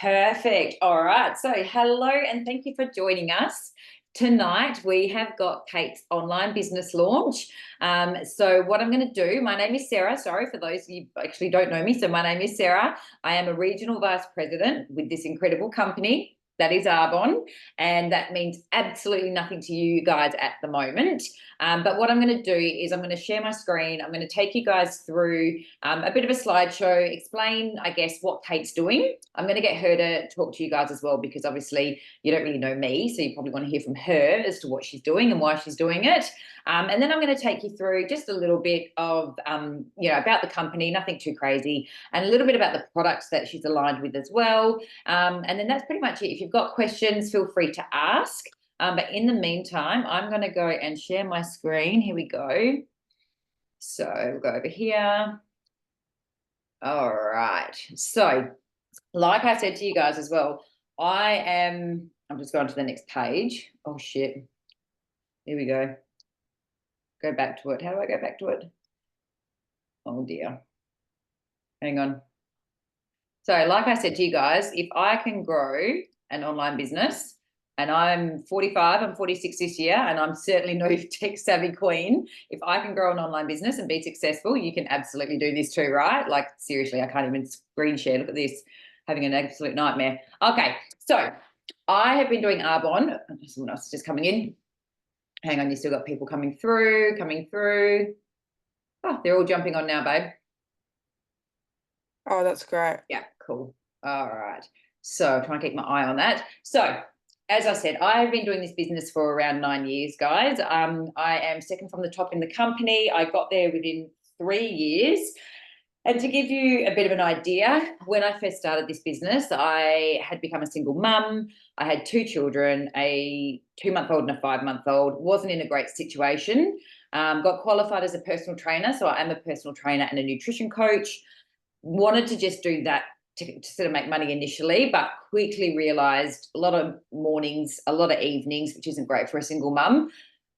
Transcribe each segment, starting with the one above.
Perfect. All right. So, hello and thank you for joining us. Tonight, we have got Kate's online business launch. So, what I'm going to do, my name is Sarah. Sorry for those of you who actually don't know me. So, my name is Sarah. I am a regional vice president with this incredible company. That is Arbonne, and that means absolutely nothing to you guys at the moment. But what I'm going to do is I'm going to share my screen. I'm going to take you guys through a bit of a slideshow, explain, I guess, what Kate's doing. I'm going to get her to talk to you guys as well, because obviously you don't really know me. So you probably want to hear from her as to what she's doing and why she's doing it. And then I'm going to take you through just a little bit of, about the company, nothing too crazy, and a little bit about the products that she's aligned with as well. And then that's pretty much it. If you've got questions, feel free to ask. But in the meantime, I'm going to go and share my screen. Here we go. So we'll go over here. All right. So, like I said to you guys as well, I'm just going to the next page. Oh, shit. Here we go. Go back to it. How do I go back to it? Oh, dear. Hang on. So, like I said to you guys, if I can grow an online business, and I'm 45, I'm 46 this year, and I'm certainly no tech savvy queen. If I can grow an online business and be successful, you can absolutely do this too, right? Like, seriously, I can't even screen share. Look at this, having an absolute nightmare. Okay, so I have been doing Arbonne. Someone else is just coming in. Hang on, you still got people coming through. Oh, they're all jumping on now, babe. Oh, that's great. Yeah, cool. All right. So trying to keep my eye on that. So as I said, I've been doing this business for around 9 years, guys. I am second from the top in the company. I got there within 3 years. And to give you a bit of an idea, when I first started this business, I had become a single mum. I had two children, a 2-month-old and a 5-month-old. Wasn't in a great situation. Got qualified as a personal trainer. So I am a personal trainer and a nutrition coach. Wanted to just do that to sort of make money initially, but quickly realized a lot of mornings, a lot of evenings, which isn't great for a single mum.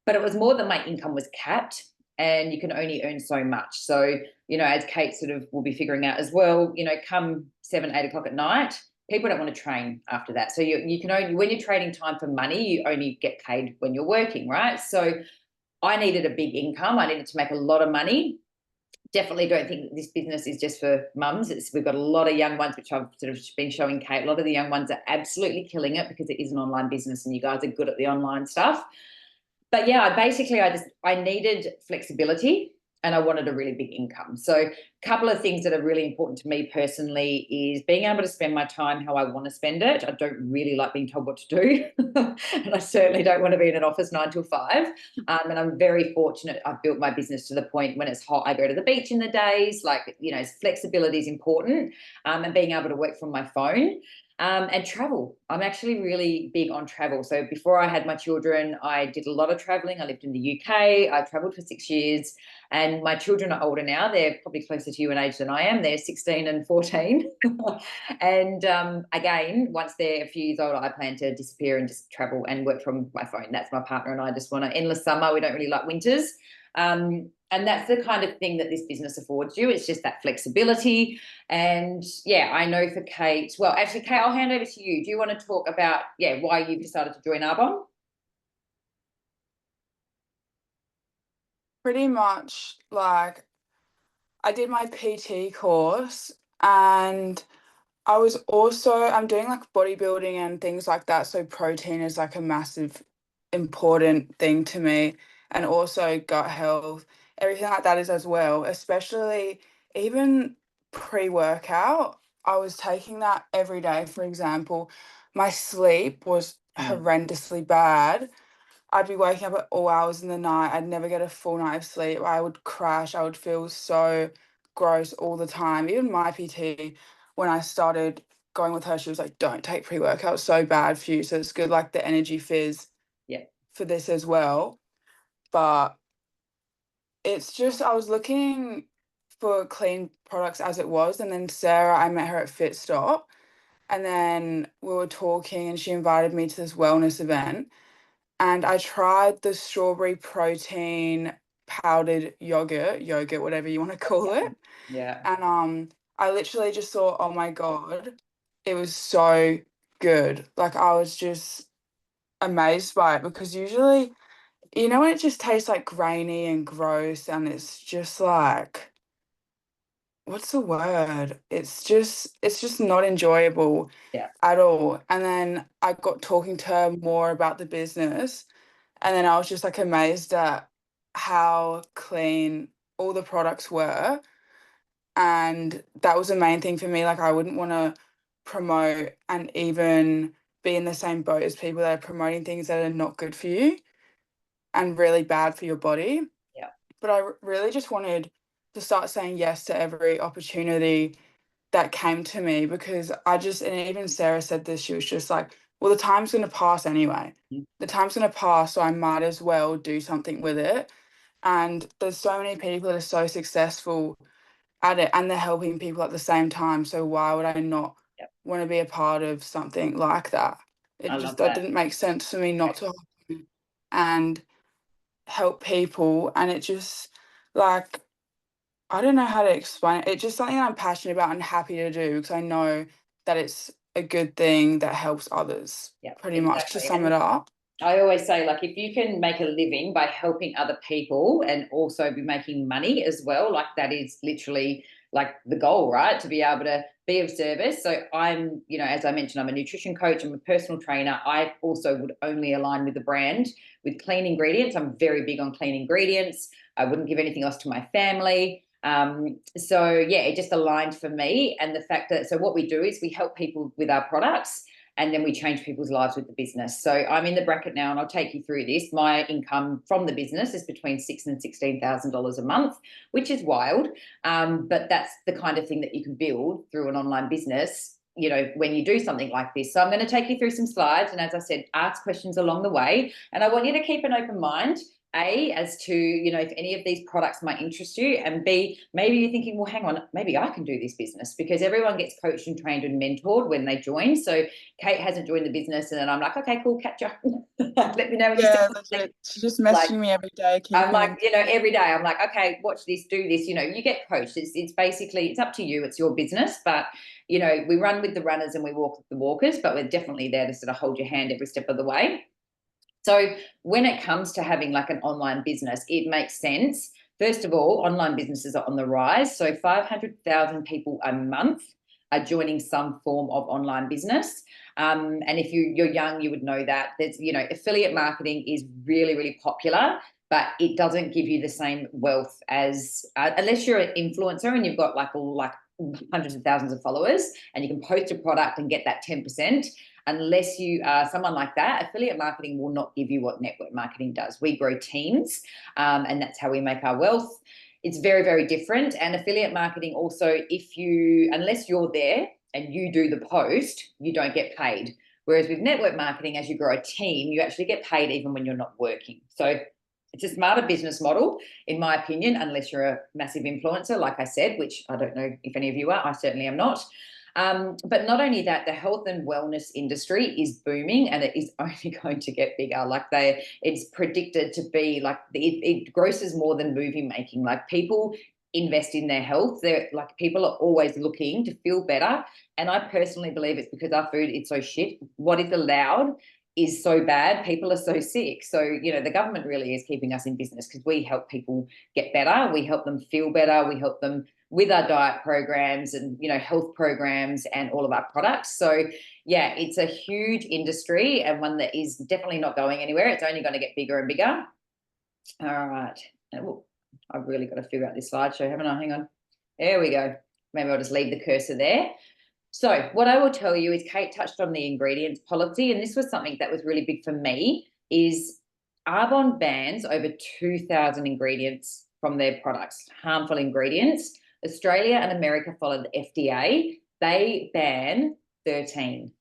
But it was more that my income was capped and you can only earn so much. So, as Kate sort of will be figuring out as well, come 7, 8 o'clock at night, people don't want to train after that. So you can only, when you're trading time for money, you only get paid when you're working, right? So I needed a big income. I needed to make a lot of money. Definitely don't think that this business is just for mums. We've got a lot of young ones, which I've sort of been showing Kate. A lot of the young ones are absolutely killing it because it is an online business and you guys are good at the online stuff. But yeah, I needed flexibility and I wanted a really big income. So a couple of things that are really important to me personally is being able to spend my time how I want to spend it. I don't really like being told what to do. And I certainly don't want to be in an office 9 till 5. And I'm very fortunate. I've built my business to the point when it's hot, I go to the beach in the days. Like, flexibility is important, and being able to work from my phone. And travel. I'm actually really big on travel. So before I had my children, I did a lot of traveling. I lived in the UK. I traveled for 6 years. And my children are older now. They're probably closer to you in age than I am. They're 16 and 14. And again, once they're a few years older, I plan to disappear and just travel and work from my phone. That's my partner and I just want an endless summer. We don't really like winters. And that's the kind of thing that this business affords you. It's just that flexibility. And yeah, I know for Kate, well, actually, Kate, I'll hand over to you. Do you want to talk about, why you've decided to join Arbonne? Pretty much like I did my PT course and I'm doing like bodybuilding and things like that. So protein is like a massive important thing to me, and also gut health, everything like that is as well, especially even pre-workout. I was taking that every day. For example, my sleep was horrendously bad. I'd be waking up at all hours in the night. I'd never get a full night of sleep. I would crash. I would feel so gross all the time. Even my PT, when I started going with her, she was like, don't take pre-workout, it's so bad for you. So it's good, like the energy fizz for this as well. But it's just, I was looking for clean products as it was. And then Sarah, I met her at Fit Stop. And then we were talking and she invited me to this wellness event. And I tried the strawberry protein powdered yogurt, whatever you want to call it. Yeah. And I literally just thought, oh my God, it was so good. Like I was just amazed by it because usually, you know, when it just tastes like grainy and gross and it's just like, what's the word? It's just not enjoyable Yeah. at all. And then I got talking to her more about the business, and then I was just like amazed at how clean all the products were. And that was the main thing for me. Like I wouldn't want to promote and even be in the same boat as people that are promoting things that are not good for you and really bad for your body. Yeah. But I really just wanted to start saying yes to every opportunity that came to me because and even Sarah said this, she was just like, well, the time's going to pass anyway. Mm. The time's going to pass, so I might as well do something with it. And there's so many people that are so successful at it and they're helping people at the same time. So why would I not Yep. want to be a part of something like that? I It just, love that that. didn't make sense for me not to and help people. And it just, like, I don't know how to explain it. It's just something that I'm passionate about and happy to do because I know that it's a good thing that helps others, Yeah, pretty much, to exactly. sum it And up. I always say, like, if you can make a living by helping other people and also be making money as well, like, that is literally like the goal, right? To be able to be of service. So I'm, as I mentioned, I'm a nutrition coach, I'm a personal trainer. I also would only align with the brand with clean ingredients. I'm very big on clean ingredients. I wouldn't give anything else to my family. So yeah, it just aligned for me. And the fact that, so what we do is we help people with our products and then we change people's lives with the business. So I'm in the bracket now, and I'll take you through this. My income from the business is between $6,000 and $16,000 a month, which is wild. But that's the kind of thing that you can build through an online business, when you do something like this. So I'm going to take you through some slides, and as I said, ask questions along the way. And I want you to keep an open mind. A, as to, if any of these products might interest you, and B, maybe you're thinking, well, hang on, maybe I can do this business, because everyone gets coached and trained and mentored when they join. So Kate hasn't joined the business, and then I'm like, okay, cool, catch up. Let me know when you Yeah, start. legit. She's just Like, messaging me every day, I'm keeping like, in. every day I'm like, okay, watch this, do this. You get coached. It's basically, it's up to you. It's your business, but we run with the runners and we walk with the walkers. But we're definitely there to sort of hold your hand every step of the way. So when it comes to having like an online business, it makes sense. First of all, online businesses are on the rise. So 500,000 people a month are joining some form of online business. And if you're young, you would know that there's, affiliate marketing is really, really popular, but it doesn't give you the same wealth as, unless you're an influencer and you've got like hundreds of thousands of followers and you can post a product and get that 10%. Unless you are someone like that, affiliate marketing will not give you what network marketing does. We grow teams, and that's how we make our wealth. It's very, very different. And affiliate marketing also, unless you're there and you do the post, you don't get paid. Whereas with network marketing, as you grow a team, you actually get paid even when you're not working. So it's a smarter business model, in my opinion, unless you're a massive influencer, like I said, which I don't know if any of you are. I certainly am not. But not only that, the health and wellness industry is booming, and it is only going to get bigger. It's predicted to be like it grosses more than movie making. Like, people invest in their health. They're like, people are always looking to feel better, and I personally believe it's because our food is so shit. What is allowed is so bad. People are so sick. So the government really is keeping us in business because we help people get better. We help them feel better. We help them with our diet programs and health programs and all of our products. So yeah, it's a huge industry and one that is definitely not going anywhere. It's only going to get bigger and bigger. All right. I've really got to figure out this slideshow, haven't I? Hang on. There we go. Maybe I'll just leave the cursor there. So what I will tell you is, Kate touched on the ingredients policy, and this was something that was really big for me, is Arbonne bans over 2,000 ingredients from their products, harmful ingredients. Australia and America follow the FDA. They ban 13.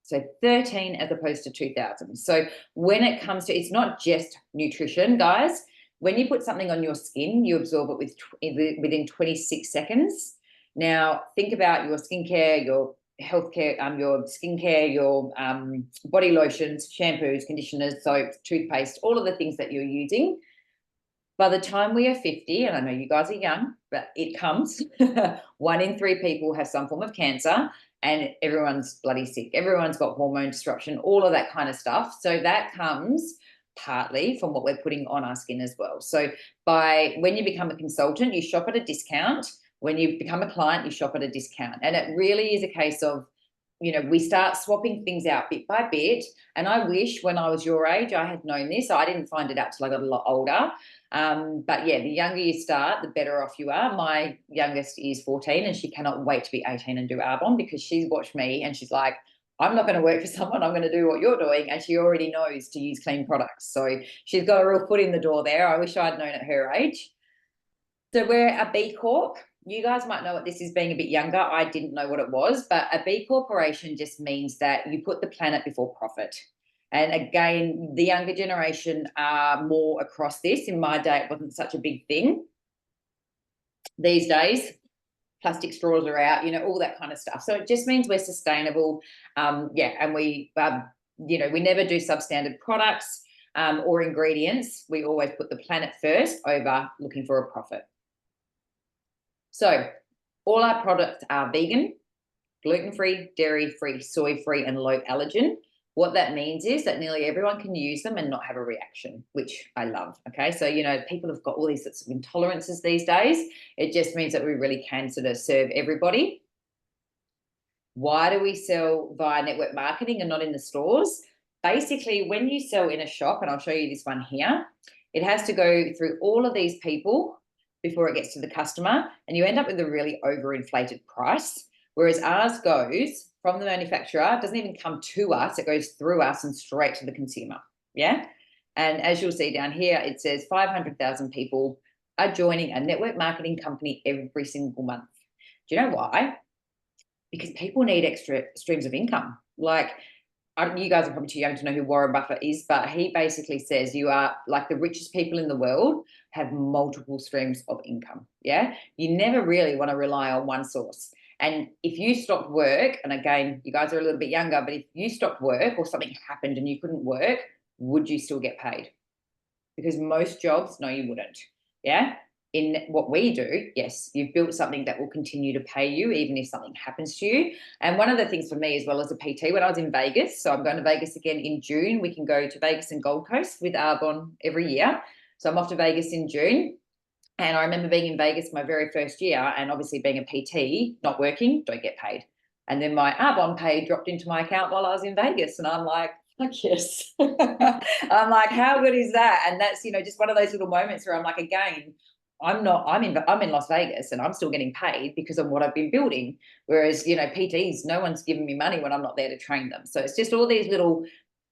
So 13 as opposed to 2,000. So when it comes to, it's not just nutrition, guys. When you put something on your skin, you absorb it within 26 seconds. Now, think about your skincare, your healthcare, your skincare, your body lotions, shampoos, conditioners, soaps, toothpaste, all of the things that you're using. By the time we are 50, and I know you guys are young, but it comes, 1 in 3 people have some form of cancer, and everyone's bloody sick. Everyone's got hormone disruption, all of that kind of stuff. So that comes partly from what we're putting on our skin as well. So when you become a consultant, you shop at a discount. When you become a client, you shop at a discount. And it really is a case of, we start swapping things out bit by bit. And I wish when I was your age, I had known this. I didn't find it out till I got a lot older. But yeah, the younger you start, the better off you are. My youngest is 14 and she cannot wait to be 18 and do Arbonne, because she's watched me and she's like, I'm not going to work for someone. I'm going to do what you're doing. And she already knows to use clean products. So she's got a real foot in the door there. I wish I'd known at her age. So we're a B Corp. You guys might know what this is, being a bit younger. I didn't know what it was, but a B Corporation just means that you put the planet before profit. And again, the younger generation are more across this. In my day, it wasn't such a big thing. These days, plastic straws are out, all that kind of stuff. So it just means we're sustainable. And we never do substandard products or ingredients. We always put the planet first over looking for a profit. So all our products are vegan, gluten-free, dairy-free, soy-free, and low allergen. What that means is that nearly everyone can use them and not have a reaction, which I love. Okay, so people have got all these sorts of intolerances these days. It just means that we really can sort of serve everybody. Why do we sell via network marketing and not in the stores? Basically, when you sell in a shop, and I'll show you this one here, it has to go through all of these people before it gets to the customer, and you end up with a really overinflated price. Whereas ours goes from the manufacturer, it doesn't even come to us, it goes through us and straight to the consumer. Yeah. And as you'll see down here, it says 500,000 people are joining a network marketing company every single month. Do you know why? Because people need extra streams of income. Like, you guys are probably too young to know who Warren Buffett is, but he basically says you are like the richest people in the world have multiple streams of income. Yeah. You never really want to rely on one source. And if you stopped work, and again, you guys are a little bit younger, but if you stopped work or something happened and you couldn't work, would you still get paid? Because most jobs, no, you wouldn't. Yeah. In what we do, yes, you've built something that will continue to pay you even if something happens to you. And one of the things for me as well as a PT, when I was in Vegas, so I'm going to Vegas again in June. We can go to Vegas and Gold Coast with Arbonne every year. So I'm off to Vegas in June. And I remember being in Vegas my very first year, and obviously being a PT, not working, don't get paid. And then my Arbonne pay dropped into my account while I was in Vegas. And I'm like, yes. I'm like, how good is that? And that's, just one of those little moments where I'm like, again, I'm in Las Vegas and I'm still getting paid because of what I've been building. Whereas, PTs, no one's giving me money when I'm not there to train them. So it's just all these little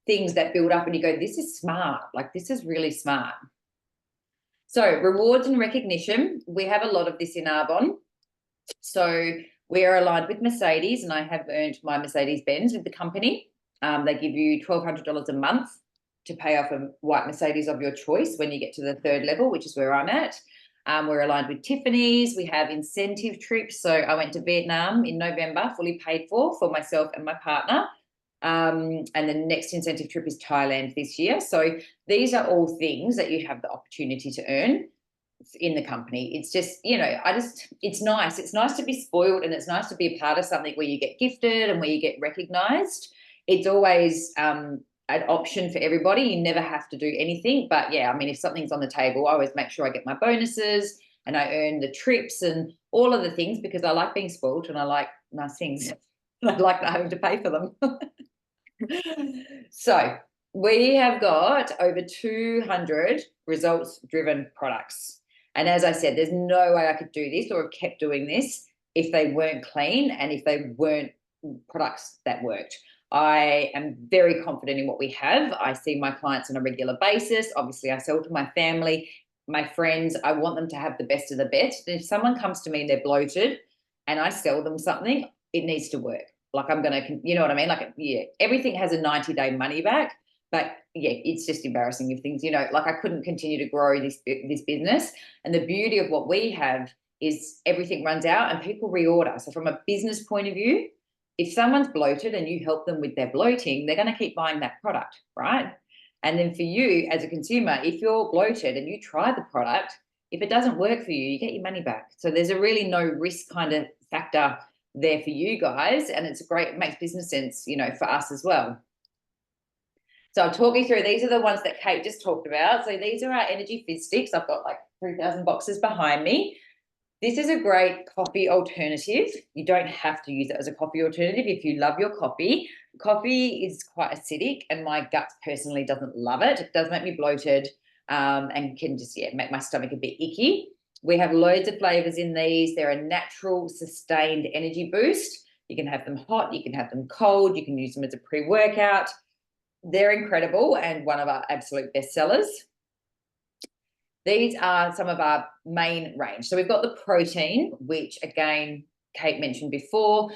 things that build up and you go, this is smart. Like, this is really smart. So rewards and recognition, we have a lot of this in Arbonne. So we are aligned with Mercedes, and I have earned my Mercedes-Benz with the company. They give you $1,200 a month to pay off a white Mercedes of your choice when you get to the third level, which is where I'm at. We're aligned with Tiffany's. We have incentive trips. So I went to Vietnam in November, fully paid for myself and my partner. And the next incentive trip is Thailand this year. So these are all things that you have the opportunity to earn in the company. It's just, it's nice. It's nice to be spoiled, and it's nice to be a part of something where you get gifted and where you get recognized. It's always an option for everybody. You never have to do anything. But yeah, I mean, if something's on the table, I always make sure I get my bonuses and I earn the trips and all of the things, because I like being spoiled and I like nice things. I like not having to pay for them. So we have got over 200 results-driven products. And as I said, there's no way I could do this or have kept doing this if they weren't clean and if they weren't products that worked. I am very confident in what we have. I see my clients on a regular basis. Obviously, I sell to my family, my friends. I want them to have the best of the best. And if someone comes to me and they're bloated and I sell them something, it needs to work. Like, I'm going to, you know what I mean? Like, yeah, everything has a 90-day money back. But yeah, it's just embarrassing if things, like, I couldn't continue to grow this business. And the beauty of what we have is everything runs out and people reorder. So from a business point of view, if someone's bloated and you help them with their bloating, they're going to keep buying that product, right? And then for you as a consumer, if you're bloated and you try the product, if it doesn't work for you, you get your money back. So there's a really no risk kind of factor there for you guys. And it's great, it makes business sense, you know, for us as well. So I'll talk you through, these are the ones that Kate just talked about. So these are our energy fizz sticks. I've got like 3,000 boxes behind me. This is a great coffee alternative. You don't have to use it as a coffee alternative if you love your coffee. Coffee is quite acidic and my gut personally doesn't love it. It does make me bloated and can just make my stomach a bit icky. We have loads of flavors in these. They're a natural, sustained energy boost. You can have them hot, you can have them cold, you can use them as a pre-workout. They're incredible and one of our absolute best sellers. These are some of our main range. So we've got the protein, which again, Kate mentioned before.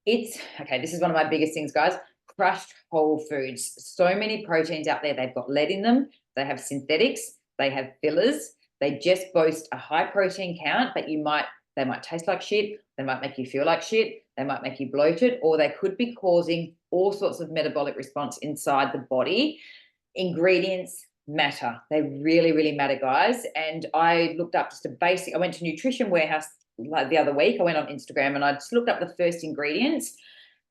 It's, okay, this is one of my biggest things, guys, crushed whole foods. So many proteins out there, they've got lead in them, they have synthetics, they have fillers, they just boast a high protein count, but they might taste like shit, they might make you feel like shit, they might make you bloated, or they could be causing all sorts of metabolic response inside the body. Ingredients matter. They really, really matter, guys. And I looked up just a basic, I went to Nutrition Warehouse like the other week. I went on Instagram and I just looked up the first ingredients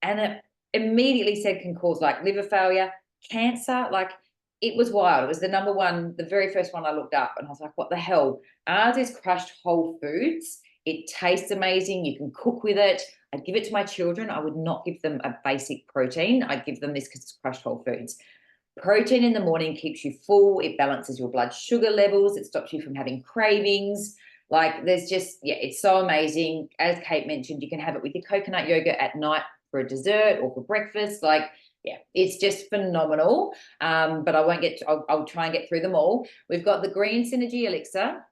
and it immediately said can cause like liver failure, cancer. Like it was wild. It was the number one, the very first one I looked up and I was like, what the hell? Ours is crushed whole foods. It tastes amazing. You can cook with it. I'd give it to my children. I would not give them a basic protein. I'd give them this because it's crushed whole foods. Protein in the morning keeps you full. It balances your blood sugar levels. It stops you from having cravings. Like there's just, yeah, it's so amazing. As Kate mentioned, you can have it with your coconut yogurt at night for a dessert or for breakfast. Like, yeah, it's just phenomenal. But I won't get, I'll try and get through them all. We've got the green synergy elixir.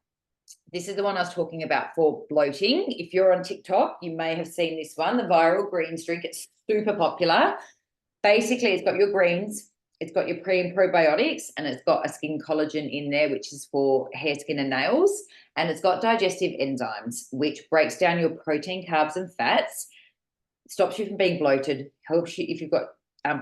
This is the one I was talking about for bloating. If you're on TikTok, you may have seen this one, the viral greens drink. It's super popular. Basically, it's got your greens, it's got your pre and probiotics, and it's got a skin collagen in there, which is for hair, skin, and nails. And it's got digestive enzymes, which breaks down your protein, carbs, and fats, stops you from being bloated, helps you if you've got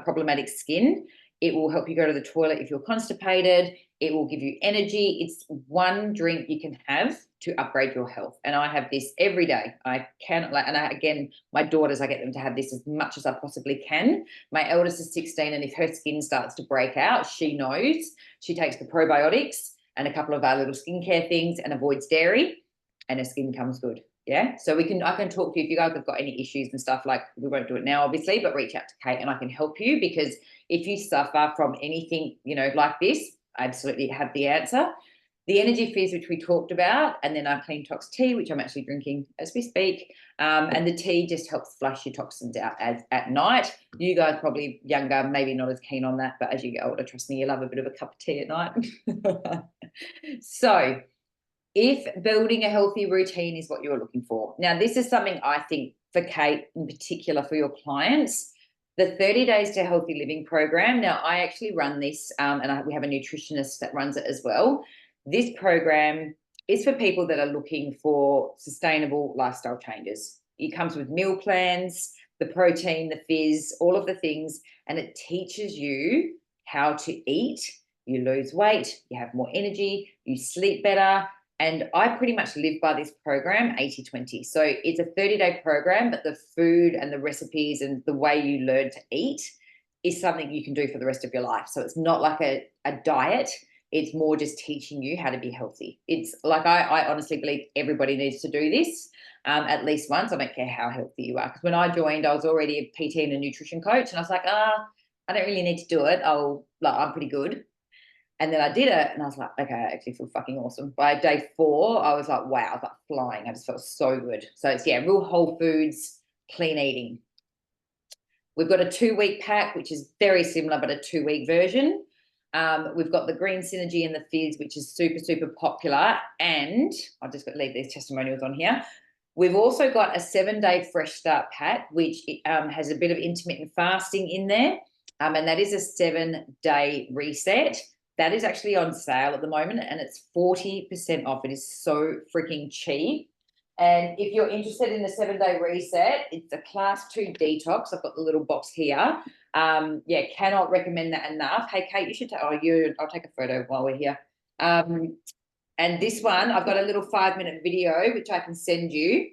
problematic skin. It will help you go to the toilet if you're constipated. It will give you energy. It's one drink you can have to upgrade your health. And I have this every day. I cannot, like, and again, my daughters, I get them to have this as much as I possibly can. My eldest is 16, and if her skin starts to break out, she knows. She takes the probiotics and a couple of our little skincare things and avoids dairy, and her skin comes good. Yeah. So I can talk to you if you guys have got any issues and stuff. Like, we won't do it now, obviously, but reach out to Kate and I can help you, because if you suffer from anything, you know, like this, I absolutely have the answer. The energy fizz, which we talked about, and then our clean tox tea, which I'm actually drinking as we speak. And the tea just helps flush your toxins out at night. You guys probably younger, maybe not as keen on that, but as you get older, trust me, you love a bit of a cup of tea at night. So if building a healthy routine is what you're looking for. Now, this is something I think for Kate in particular, for your clients, the 30 Days to Healthy Living program. Now, I actually run this and we have a nutritionist that runs it as well. This program is for people that are looking for sustainable lifestyle changes. It comes with meal plans, the protein, the fizz, all of the things, and it teaches you how to eat. You lose weight, you have more energy, you sleep better. And I pretty much live by this program, 80-20. So it's a 30-day program, but the food and the recipes and the way you learn to eat is something you can do for the rest of your life. So it's not like a diet. It's more just teaching you how to be healthy. It's like, I honestly believe everybody needs to do this at least once. I don't care how healthy you are. Because when I joined, I was already a PT and a nutrition coach. And I was like, I don't really need to do it. I'm pretty good. And then I did it and I was like, okay, I actually feel fucking awesome. By day 4, I was like, wow, I was like flying. I just felt so good. So it's, yeah, real whole foods, clean eating. We've got a 2-week pack, which is very similar, but a 2-week version. We've got the green synergy and the fizz, which is super, super popular. And I'll just leave these testimonials on here. We've also got a 7-day fresh start pack, which has a bit of intermittent fasting in there. And that is a 7-day reset. That is actually on sale at the moment, and it's 40% off. It is so freaking cheap. And if you're interested in the 7-day reset, it's a class 2 detox. I've got the little box here. Yeah, cannot recommend that enough. Hey, Kate, you should I'll take a photo while we're here. And this one, I've got a little 5-minute video, which I can send you.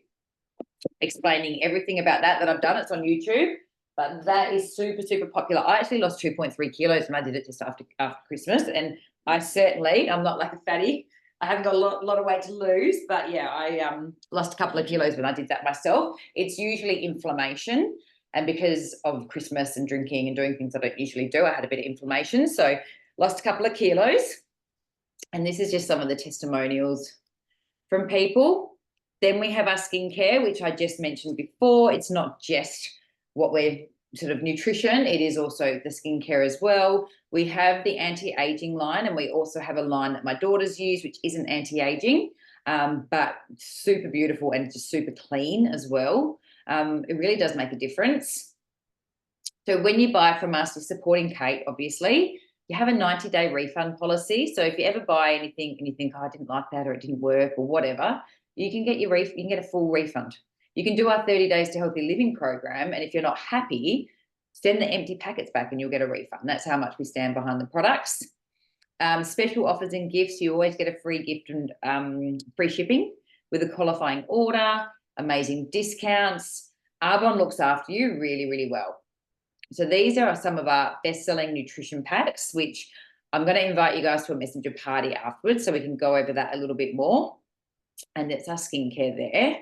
explaining everything about that I've done. It's on YouTube, but that is super, super popular. I actually lost 2.3 kilos when I did it just after Christmas. And I'm not like a fatty. I haven't got a lot of weight to lose, but yeah, I lost a couple of kilos when I did that myself. It's usually inflammation. And because of Christmas and drinking and doing things I don't usually do, I had a bit of inflammation. So lost a couple of kilos. And this is just some of the testimonials from people. Then we have our skincare, which I just mentioned before. It's not just what we're sort of nutrition, it is also the skincare as well. We have the anti-aging line, and we also have a line that my daughters use, which isn't anti-aging, but super beautiful and just super clean as well. It really does make a difference. So when you buy from us, you're supporting Kate, obviously. You have a 90-day refund policy. So if you ever buy anything and you think, oh, I didn't like that or it didn't work or whatever, you can get you can get a full refund. You can do our 30 Days to Healthy Living program, and if you're not happy, send the empty packets back and you'll get a refund. That's how much we stand behind the products. Special offers and gifts, you always get a free gift and free shipping with a qualifying order, amazing discounts. Arbonne looks after you really, really well. So these are some of our best-selling nutrition packs, which I'm going to invite you guys to a messenger party afterwards so we can go over that a little bit more. And that's our skincare there.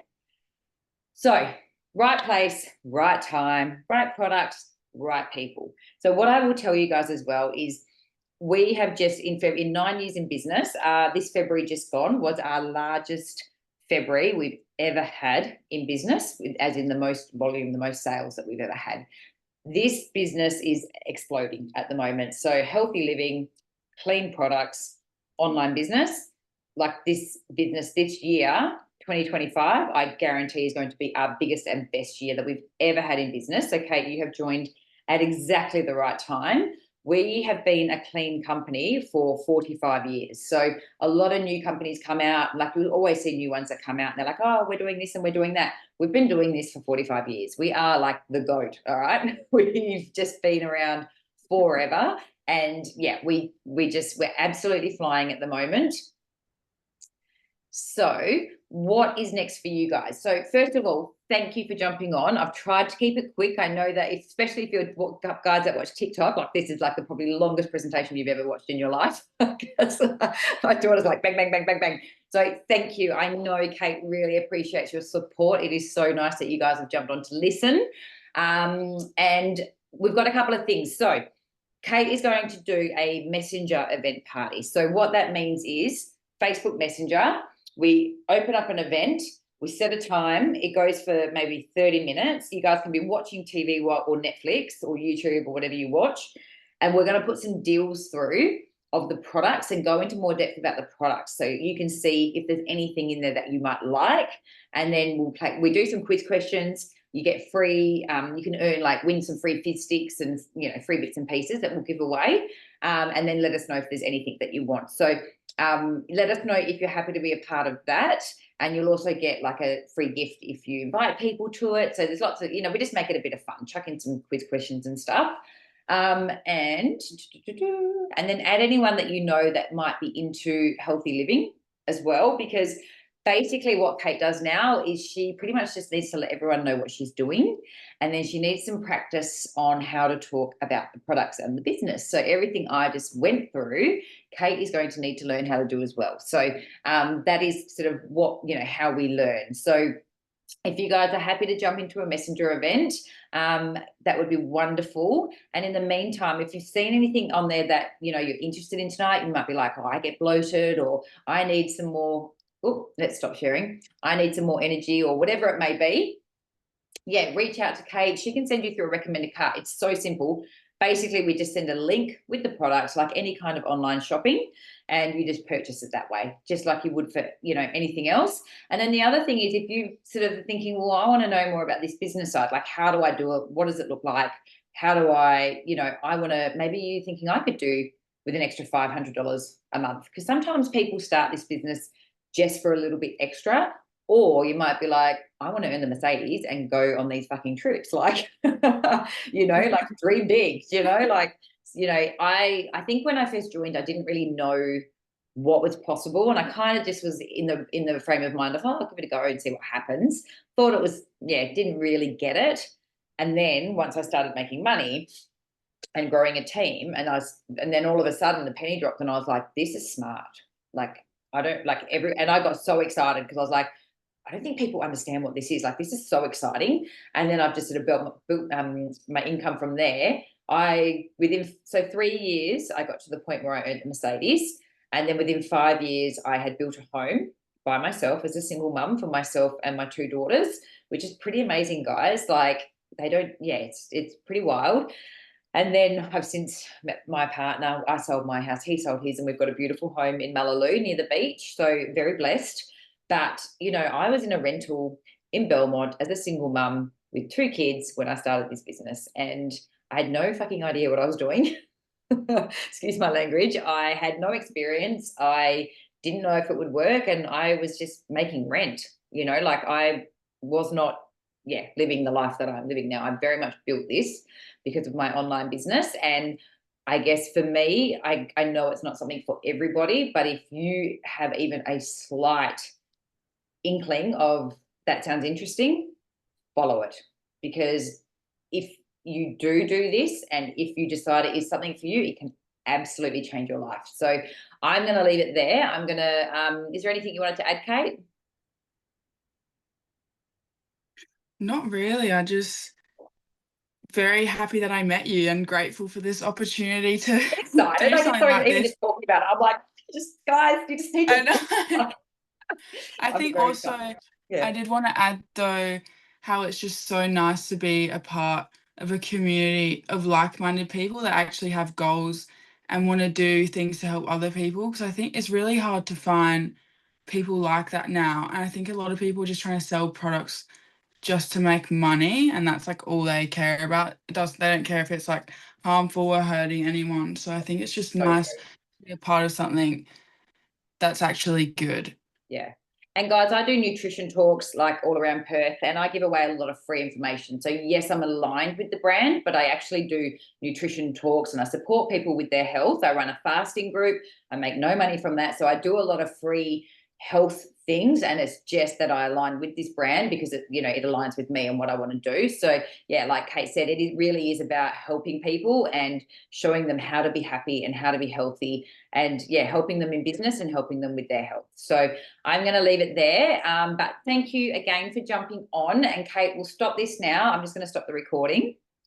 So right place, right time, right products, right people. So what I will tell you guys as well is we have just in 9 years in business, this February just gone was our largest February we've ever had in business, as in the most volume, the most sales that we've ever had. This business is exploding at the moment. So healthy living, clean products, online business, like this business this year, 2025, I guarantee is going to be our biggest and best year that we've ever had in business. So Kate, you have joined at exactly the right time. We have been a clean company for 45 years. So a lot of new companies come out, like we always see new ones that come out and they're like, oh, we're doing this and we're doing that. We've been doing this for 45 years. We are like the GOAT, all right? We've just been around forever. And yeah, we're absolutely flying at the moment. So what is next for you guys? So first of all, thank you for jumping on. I've tried to keep it quick. I know that especially if you're guys that watch TikTok, like this is like the probably longest presentation you've ever watched in your life. My daughter's like bang, bang, bang, bang, bang. So thank you. I know Kate really appreciates your support. It is so nice that you guys have jumped on to listen. And we've got a couple of things. So Kate is going to do a messenger event party. So what that means is Facebook Messenger. We open up an event, we set a time, it goes for maybe 30 minutes. You guys can be watching TV or Netflix or YouTube or whatever you watch. And we're going to put some deals through of the products and go into more depth about the products. So you can see if there's anything in there that you might like. And then we do some quiz questions. You get free, you can win some free fizz sticks and, free bits and pieces that we'll give away. And then let us know if there's anything that you want. So let us know if you're happy to be a part of that. And you'll also get like a free gift if you invite people to it. So there's lots of, we just make it a bit of fun, chuck in some quiz questions and stuff. And then add anyone that you know that might be into healthy living as well, because basically what Kate does now is she pretty much just needs to let everyone know what she's doing. And then she needs some practice on how to talk about the products and the business. So everything I just went through, Kate is going to need to learn how to do as well. So that is sort of what, how we learn. So if you guys are happy to jump into a messenger event, that would be wonderful. And in the meantime, if you've seen anything on there that, you're interested in tonight, you might be like, oh, I get bloated, or I need some more. Oh, let's stop sharing. I need some more energy, or whatever it may be. Yeah, reach out to Kate. She can send you through a recommended cart. It's so simple. Basically, we just send a link with the products, like any kind of online shopping, and you just purchase it that way, just like you would for, anything else. And then the other thing is, if you sort of thinking, well, I want to know more about this business side, like how do I do it? What does it look like? How do I, I want to, maybe you're thinking I could do with an extra $500 a month, because sometimes people start this business just for a little bit extra. Or you might be like, I want to earn the Mercedes and go on these fucking trips. Like, like dream big, I think when I first joined, I didn't really know what was possible. And I kind of just was in the frame of mind of, oh, I'll give it a go and see what happens. Thought it was, yeah, didn't really get it. And then once I started making money and growing a team, and then all of a sudden the penny dropped, and I was like, this is smart. Like, I don't like and I got so excited because I was like, I don't think people understand what this is. Like, this is so exciting. And then I've just sort of built my income from there. So 3 years, I got to the point where I owned a Mercedes. And then within 5 years, I had built a home by myself as a single mum for myself and my two daughters, which is pretty amazing, guys. Like, it's pretty wild. And then I've since met my partner. I sold my house, he sold his, and we've got a beautiful home in Malaloo near the beach. So very blessed. But, I was in a rental in Belmont as a single mum with two kids when I started this business. And I had no fucking idea what I was doing. Excuse my language. I had no experience. I didn't know if it would work. And I was just making rent, like I was not, living the life that I'm living now. I very much built this because of my online business. And I guess for me, I know it's not something for everybody, but if you have even a slight inkling of that sounds interesting, follow it. Because if you do this, and if you decide it is something for you, it can absolutely change your life. So I'm going to leave it there. Is there anything you wanted to add, Kate? Not really. I just very happy that I met you and grateful for this opportunity to Excited. do I get something so like even this. just talking about it. I'm like, just guys, you just need I to. know. I I'm think very also excited. I Yeah, did want to add though how it's just so nice to be a part of a community of like-minded people that actually have goals and want to do things to help other people, because I think it's really hard to find people like that now, and I think a lot of people are just trying to sell products just to make money, and that's like all they care about. They don't care if it's like harmful or hurting anyone. So I think it's just so nice true. to be a part of something that's actually good. Yeah. And guys, I do nutrition talks like all around Perth, and I give away a lot of free information. So yes, I'm aligned with the brand, but I actually do nutrition talks and I support people with their health. I run a fasting group. I make no money from that. So I do a lot of free health things, and it's just that I align with this brand because it aligns with me and what I want to do. So yeah, like Kate said, it really is about helping people and showing them how to be happy and how to be healthy, and helping them in business and helping them with their health. So I'm going to leave it there. But thank you again for jumping on. And Kate, we'll stop this now. I'm just going to stop the recording.